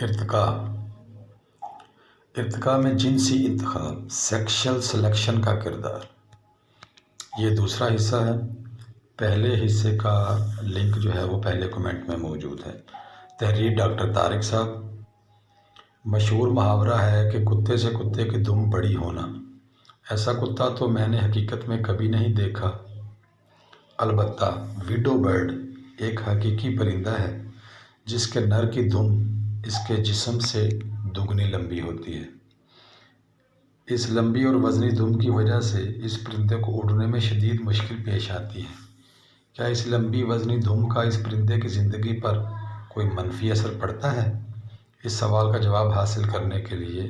ارتقاء ارتقاء میں جنسی انتخاب سیکشل سلیکشن کا کردار۔ یہ دوسرا حصہ ہے۔ پہلے حصے کا لنک جو ہے وہ پہلے کمنٹ میں موجود ہے۔ تحریر ڈاکٹر طارق صاحب۔ مشہور محاورہ ہے کہ کتے سے کتے کی دم بڑی ہونا۔ ایسا کتا تو میں نے حقیقت میں کبھی نہیں دیکھا، البتہ ویڈو برڈ ایک حقیقی پرندہ ہے جس کے نر کی دم اس کے جسم سے دگنی لمبی ہوتی ہے۔ اس لمبی اور وزنی دم کی وجہ سے اس پرندے کو اڑنے میں شدید مشکل پیش آتی ہے۔ کیا اس لمبی وزنی دم کا اس پرندے کی زندگی پر کوئی منفی اثر پڑتا ہے؟ اس سوال کا جواب حاصل کرنے کے لیے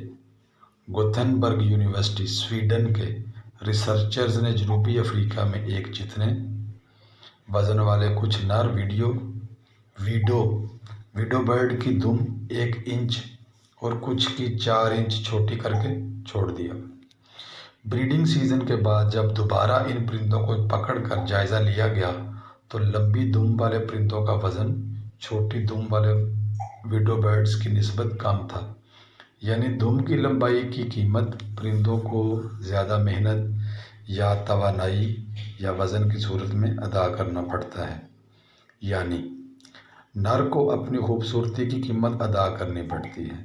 گوتھنبرگ یونیورسٹی سویڈن کے ریسرچرز نے جنوبی افریقہ میں ایک جتنے وزن والے کچھ نر ویڈو برڈ کی دم 1 انچ اور کچھ کی 4 انچ چھوٹی کر کے چھوڑ دیا۔ بریڈنگ سیزن کے بعد جب دوبارہ ان پرندوں کو پکڑ کر جائزہ لیا گیا تو لمبی دم والے پرندوں کا وزن چھوٹی دم والے ویڈو برڈز کی نسبت کم تھا، یعنی دم کی لمبائی کی قیمت پرندوں کو زیادہ محنت یا توانائی یا وزن کی صورت میں ادا کرنا پڑتا ہے، یعنی نر کو اپنی خوبصورتی کی قیمت ادا کرنی پڑتی ہے۔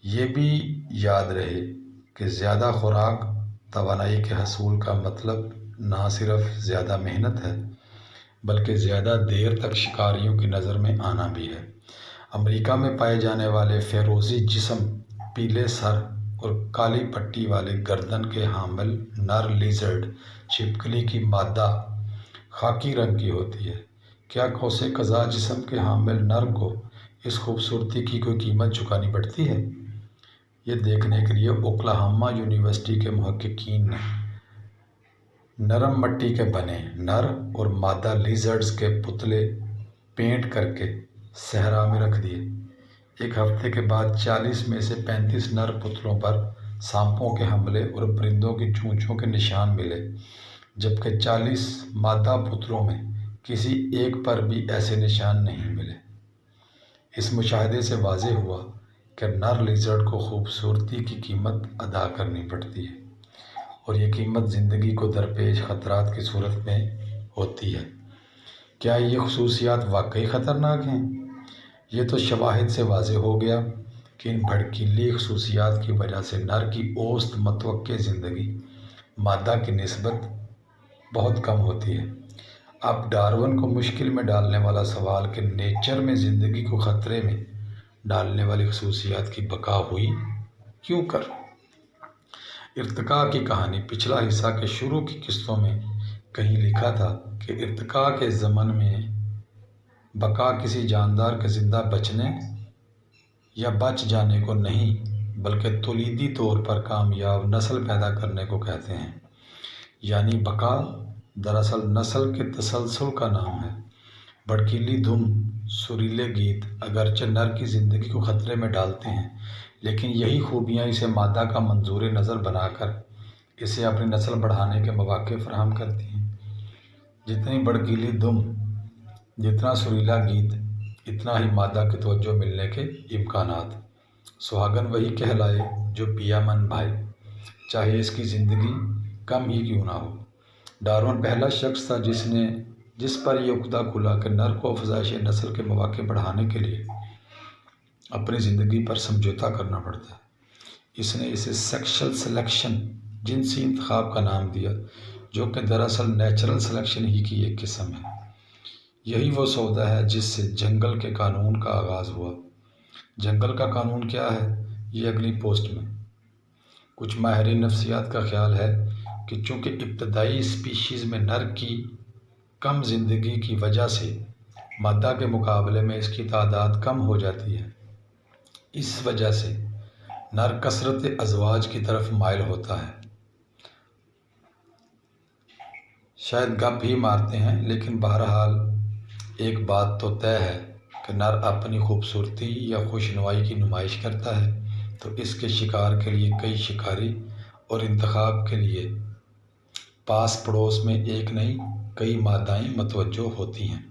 یہ بھی یاد رہے کہ زیادہ خوراک توانائی کے حصول کا مطلب نہ صرف زیادہ محنت ہے بلکہ زیادہ دیر تک شکاریوں کی نظر میں آنا بھی ہے۔ امریکہ میں پائے جانے والے فیروزی جسم، پیلے سر اور کالی پٹی والے گردن کے حامل نر لیزرڈ چھپکلی کی مادہ خاکی رنگ کی ہوتی ہے۔ کیا قوس قزح جسم کے حامل نر کو اس خوبصورتی کی کوئی قیمت چکانی پڑتی ہے؟ یہ دیکھنے کے لیے اوکلاہوما یونیورسٹی کے محققین نے نرم مٹی کے بنے نر اور مادہ لیزرڈز کے پتلے پینٹ کر کے صحرا میں رکھ دیے۔ ایک ہفتے کے بعد 40 میں سے 35 نر پتلوں پر سانپوں کے حملے اور پرندوں کی چونچوں کے نشان ملے، جبکہ 40 مادہ پتلوں میں کسی ایک پر بھی ایسے نشان نہیں ملے۔ اس مشاہدے سے واضح ہوا کہ نر لیزرڈ کو خوبصورتی کی قیمت ادا کرنی پڑتی ہے اور یہ قیمت زندگی کو درپیش خطرات کی صورت میں ہوتی ہے۔ کیا یہ خصوصیات واقعی خطرناک ہیں؟ یہ تو شواہد سے واضح ہو گیا کہ ان بھڑکیلی خصوصیات کی وجہ سے نر کی اوسط متوقع زندگی مادہ کی نسبت بہت کم ہوتی ہے۔ اب ڈارون کو مشکل میں ڈالنے والا سوال کہ نیچر میں زندگی کو خطرے میں ڈالنے والی خصوصیات کی بقا ہوئی کیوں کر؟ ارتقاء کی کہانی۔ پچھلا حصہ کے شروع کی قسطوں میں کہیں لکھا تھا کہ ارتقاء کے ضمن میں بقا کسی جاندار کے زندہ بچنے یا بچ جانے کو نہیں بلکہ تولیدی طور پر کامیاب نسل پیدا کرنے کو کہتے ہیں۔ یعنی بقا دراصل نسل کے تسلسل کا نام ہے۔ بھڑکیلی دم، سریلے گیت اگرچہ نر کی زندگی کو خطرے میں ڈالتے ہیں، لیکن یہی خوبیاں اسے مادہ کا منظور نظر بنا کر اسے اپنی نسل بڑھانے کے مواقع فراہم کرتی ہیں۔ جتنی بھڑکیلی دم، جتنا سریلا گیت، اتنا ہی مادہ کی توجہ ملنے کے امکانات۔ سہاگن وہی کہلائے جو پیا من بھائے، چاہے اس کی زندگی کم ہی کیوں نہ ہو۔ ڈارون پہلا شخص تھا جس پر یہ عقدہ کھلا کہ نر کو افزائش نسل کے مواقع بڑھانے کے لیے اپنی زندگی پر سمجھوتا کرنا پڑتا ہے۔ اس نے اسے سیکشل سلیکشن، جنسی انتخاب کا نام دیا، جو کہ دراصل نیچرل سلیکشن ہی کی ایک قسم ہے۔ یہی وہ سودا ہے جس سے جنگل کے قانون کا آغاز ہوا۔ جنگل کا قانون کیا ہے؟ یہ اگلی پوسٹ میں۔ کچھ ماہرین نفسیات کا خیال ہے کہ چونکہ ابتدائی اسپیشیز میں نر کی کم زندگی کی وجہ سے مادہ کے مقابلے میں اس کی تعداد کم ہو جاتی ہے، اس وجہ سے نر کثرت ازواج کی طرف مائل ہوتا ہے۔ شاید گپ ہی مارتے ہیں، لیکن بہرحال ایک بات تو طے ہے کہ نر اپنی خوبصورتی یا خوشنوائی کی نمائش کرتا ہے تو اس کے شکار کے لیے کئی شکاری اور انتخاب کے لیے پاس پڑوس میں ایک نہیں کئی مادائیں متوجہ ہوتی ہیں۔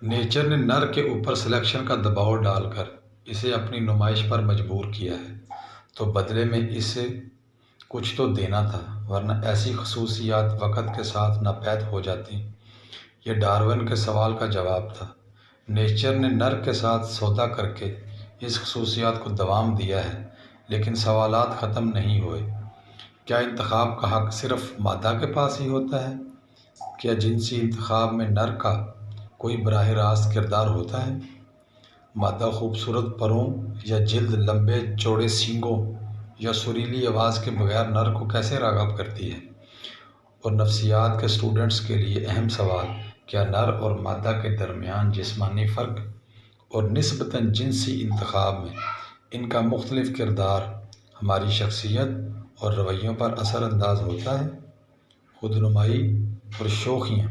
نیچر نے نر کے اوپر سلیکشن کا دباؤ ڈال کر اسے اپنی نمائش پر مجبور کیا ہے، تو بدلے میں اسے کچھ تو دینا تھا، ورنہ ایسی خصوصیات وقت کے ساتھ ناپید ہو جاتی۔ یہ ڈارون کے سوال کا جواب تھا۔ نیچر نے نر کے ساتھ سودا کر کے اس خصوصیات کو دوام دیا ہے، لیکن سوالات ختم نہیں ہوئے۔ کیا انتخاب کا حق صرف مادہ کے پاس ہی ہوتا ہے؟ کیا جنسی انتخاب میں نر کا کوئی براہ راست کردار ہوتا ہے؟ مادہ خوبصورت پروں یا جلد، لمبے چوڑے سینگوں یا سریلی آواز کے بغیر نر کو کیسے راغب کرتی ہے؟ اور نفسیات کے اسٹوڈنٹس کے لیے اہم سوال، کیا نر اور مادہ کے درمیان جسمانی فرق اور نسبتاً جنسی انتخاب میں ان کا مختلف کردار ہماری شخصیت اور رویوں پر اثر انداز ہوتا ہے؟ خود نمائی اور شوخیاں،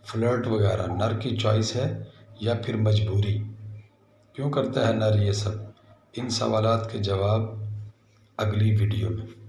فلرٹ وغیرہ نر کی چوائس ہے یا پھر مجبوری؟ کیوں کرتا ہے نر یہ سب؟ ان سوالات کے جواب اگلی ویڈیو میں۔